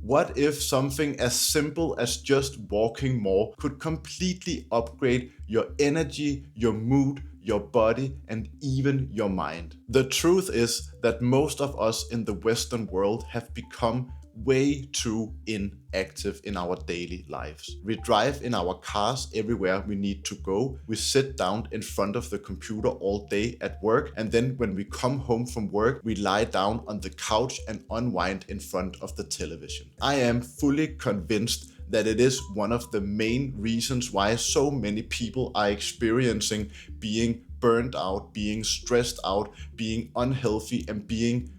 What if something as simple as just walking more could completely upgrade your energy, your mood, your body, and even your mind? The truth is that most of us in the Western world have become way too inactive in our daily lives. We drive in our cars everywhere we need to go. We sit down in front of the computer all day at work, and then when we come home from work, we lie down on the couch and unwind in front of the television. I am fully convinced that it is one of the main reasons why so many people are experiencing being burned out, being stressed out, being unhealthy, and being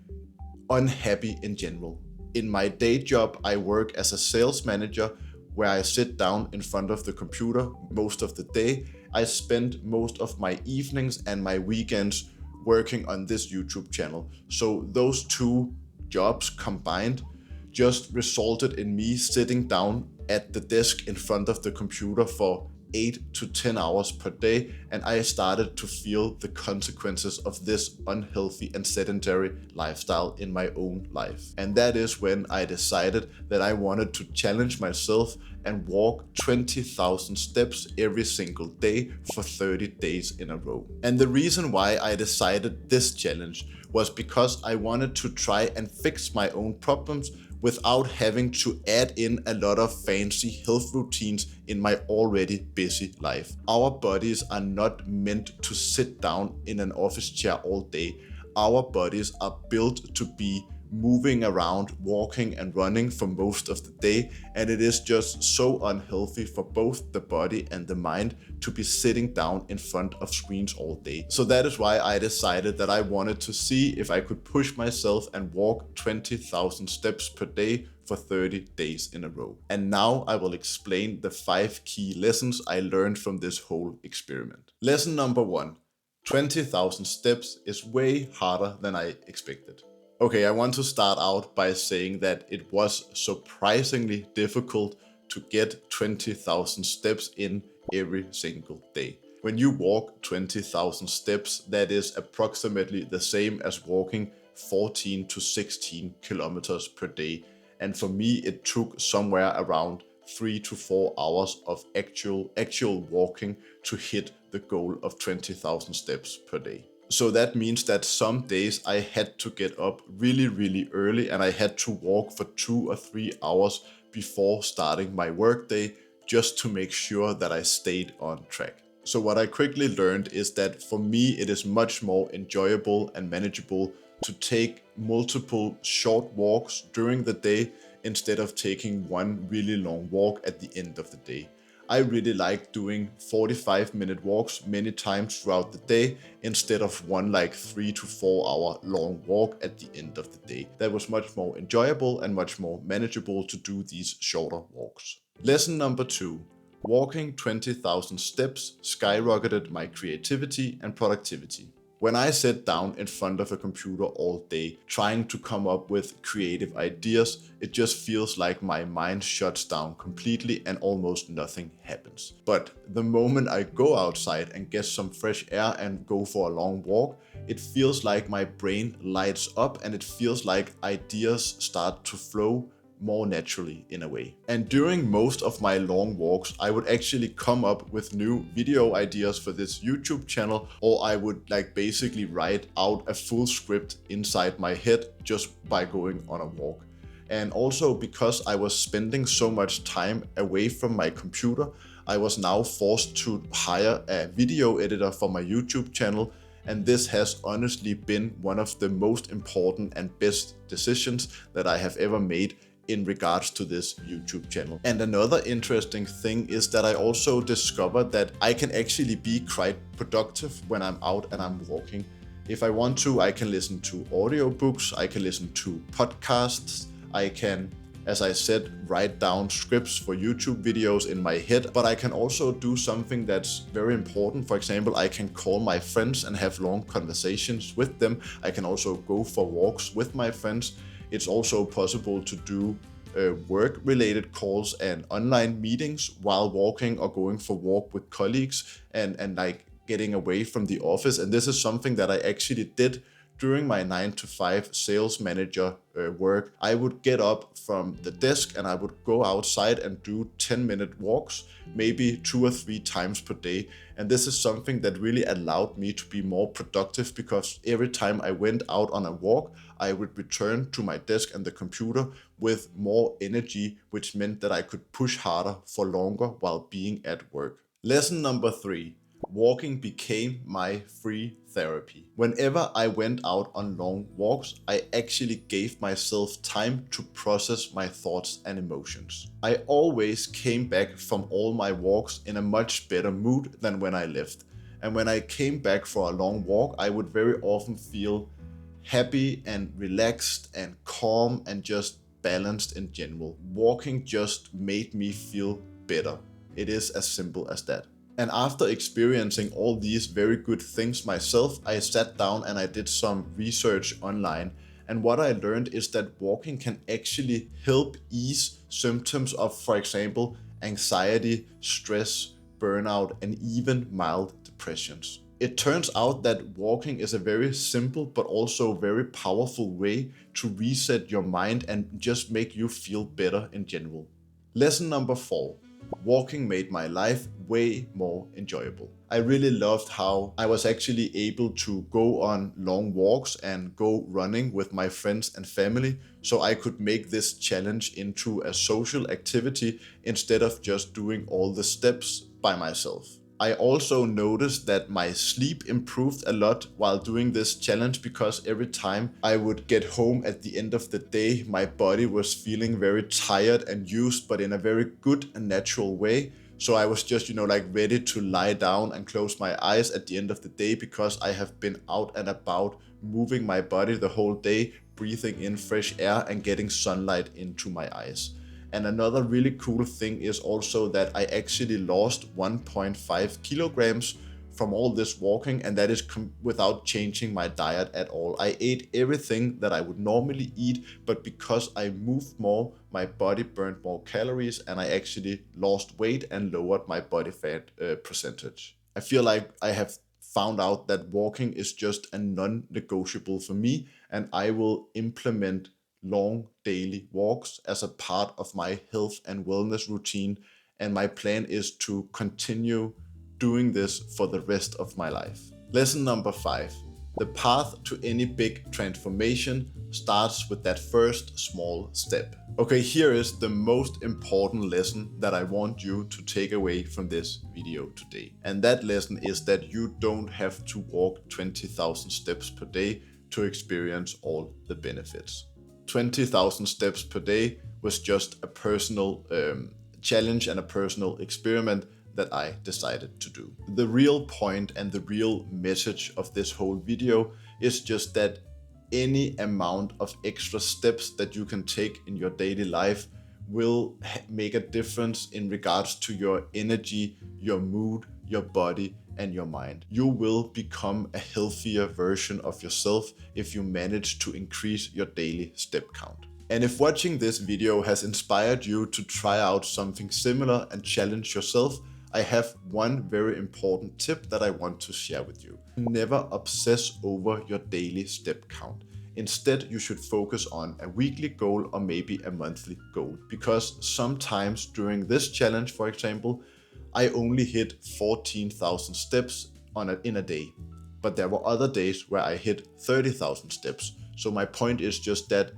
unhappy in general. In my day job, I work as a sales manager where I sit down in front of the computer most of the day. I spend most of my evenings and my weekends working on this YouTube channel. So those two jobs combined just resulted in me sitting down at the desk in front of the computer for 8 to 10 hours per day, and I started to feel the consequences of this unhealthy and sedentary lifestyle in my own life. And that is when I decided that I wanted to challenge myself and walk 20,000 steps every single day for 30 days in a row. And the reason why I decided this challenge was because I wanted to try and fix my own problems without having to add in a lot of fancy health routines in my already busy life. Our bodies are not meant to sit down in an office chair all day. Our bodies are built to be moving around, walking and running for most of the day, and it is just so unhealthy for both the body and the mind to be sitting down in front of screens all day. So that is why I decided that I wanted to see if I could push myself and walk 20,000 steps per day for 30 days in a row. And now I will explain the 5 key lessons I learned from this whole experiment. Lesson number 1: 20,000 steps is way harder than I expected. Okay, I want to start out by saying that it was surprisingly difficult to get 20,000 steps in every single day. When you walk 20,000 steps, that is approximately the same as walking 14 to 16 kilometers per day. And for me, it took somewhere around 3 to 4 hours of actual walking to hit the goal of 20,000 steps per day. So that means that some days I had to get up really early and I had to walk for 2 or 3 hours before starting my workday just to make sure that I stayed on track. So what I quickly learned is that for me it is much more enjoyable and manageable to take multiple short walks during the day instead of taking one really long walk at the end of the day. I really like doing 45-minute walks many times throughout the day instead of one like 3 to 4 hour long walk at the end of the day. That was much more enjoyable and much more manageable to do these shorter walks. Lesson number 2: walking 20,000 steps skyrocketed my creativity and productivity. When I sit down in front of a computer all day trying to come up with creative ideas, it just feels like my mind shuts down completely and almost nothing happens. But the moment I go outside and get some fresh air and go for a long walk, it feels like my brain lights up and it feels like ideas start to flow more naturally in a way. And during most of my long walks, I would actually come up with new video ideas for this YouTube channel, or I would basically write out a full script inside my head just by going on a walk. And also because I was spending so much time away from my computer, I was now forced to hire a video editor for my YouTube channel. And this has honestly been one of the most important and best decisions that I have ever made in regards to this YouTube channel. And another interesting thing is that I also discovered that I can actually be quite productive when I'm out and I'm walking. If I want to, I can listen to audiobooks, I can listen to podcasts, I can, as I said, write down scripts for YouTube videos in my head, but I can also do something that's very important. For example, I can call my friends and have long conversations with them. I can also go for walks with my friends. It's also possible to do work-related calls and online meetings while walking or going for walk with colleagues and getting away from the office. And this is something that I actually did During my 9 to 5 sales manager work, I would get up from the desk and I would go outside and do 10-minute walks, maybe 2 or 3 times per day. And this is something that really allowed me to be more productive, because every time I went out on a walk, I would return to my desk and the computer with more energy, which meant that I could push harder for longer while being at work. Lesson number 3. Walking became my free therapy. Whenever I went out on long walks, I actually gave myself time to process my thoughts and emotions. I always came back from all my walks in a much better mood than when I left. And when I came back for a long walk, I would very often feel happy and relaxed and calm and just balanced in general. Walking just made me feel better. It is as simple as that. And after experiencing all these very good things myself, I sat down and I did some research online. And what I learned is that walking can actually help ease symptoms of, for example, anxiety, stress, burnout, and even mild depressions. It turns out that walking is a very simple but also very powerful way to reset your mind and just make you feel better in general. Lesson number 4. Walking made my life way more enjoyable. I really loved how I was actually able to go on long walks and go running with my friends and family, so I could make this challenge into a social activity instead of just doing all the steps by myself. I also noticed that my sleep improved a lot while doing this challenge, because every time I would get home at the end of the day, my body was feeling very tired and used, but in a very good and natural way. So I was just, ready to lie down and close my eyes at the end of the day, because I have been out and about moving my body the whole day, breathing in fresh air and getting sunlight into my eyes. And another really cool thing is also that I actually lost 1.5 kilograms from all this walking, and that is without changing my diet at all. I ate everything that I would normally eat, but because I moved more, my body burned more calories and I actually lost weight and lowered my body fat percentage. I feel like I have found out that walking is just a non-negotiable for me, and I will implement long daily walks as a part of my health and wellness routine, and my plan is to continue doing this for the rest of my life. Lesson number 5. The path to any big transformation starts with that first small step. Okay, here is the most important lesson that I want you to take away from this video today. And that lesson is that you don't have to walk 20,000 steps per day to experience all the benefits. 20,000 steps per day was just a personal challenge and a personal experiment that I decided to do. The real point and the real message of this whole video is just that any amount of extra steps that you can take in your daily life will make a difference in regards to your energy, your mood, your body, and your mind. You will become a healthier version of yourself if you manage to increase your daily step count. And if watching this video has inspired you to try out something similar and challenge yourself, I have one very important tip that I want to share with you. Never obsess over your daily step count. Instead, you should focus on a weekly goal or maybe a monthly goal, because sometimes during this challenge, for example, I only hit 14,000 steps in a day, but there were other days where I hit 30,000 steps. So my point is just that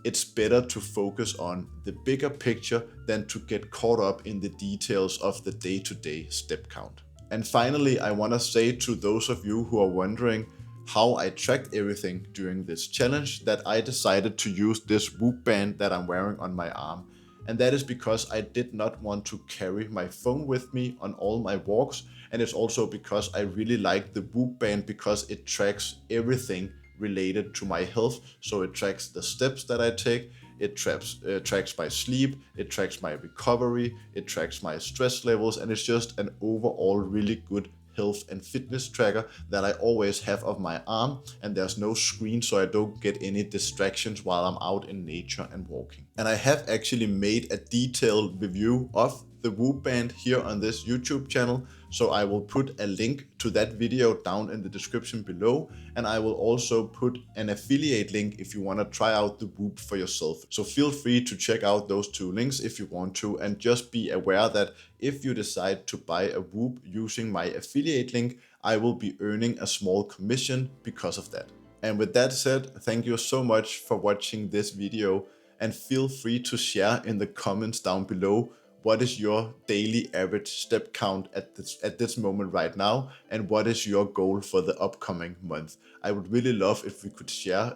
it's better to focus on the bigger picture than to get caught up in the details of the day-to-day step count. And finally, I want to say to those of you who are wondering how I tracked everything during this challenge, that I decided to use this Whoop band that I'm wearing on my arm. And that is because I did not want to carry my phone with me on all my walks. And it's also because I really like the Whoop band because it tracks everything related to my health. So it tracks the steps that I take, it tracks my sleep, it tracks my recovery, it tracks my stress levels, and it's just an overall really good health and fitness tracker that I always have of my arm, and there's no screen so I don't get any distractions while I'm out in nature and walking. And I have actually made a detailed review of the Whoop band here on this YouTube channel, so I will put a link to that video down in the description below, and I will also put an affiliate link if you want to try out the Whoop for yourself. So feel free to check out those two links if you want to, and just be aware that if you decide to buy a Whoop using my affiliate link, I will be earning a small commission because of that. And with that said, thank you so much for watching this video, and feel free to share in the comments down below what is your daily average step count at this moment right now, and what is your goal for the upcoming month. I would really love if we could share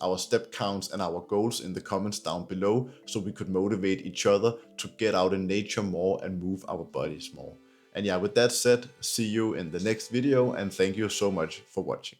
our step counts and our goals in the comments down below, so we could motivate each other to get out in nature more and move our bodies more. And yeah, with that said, see you in the next video, and thank you so much for watching.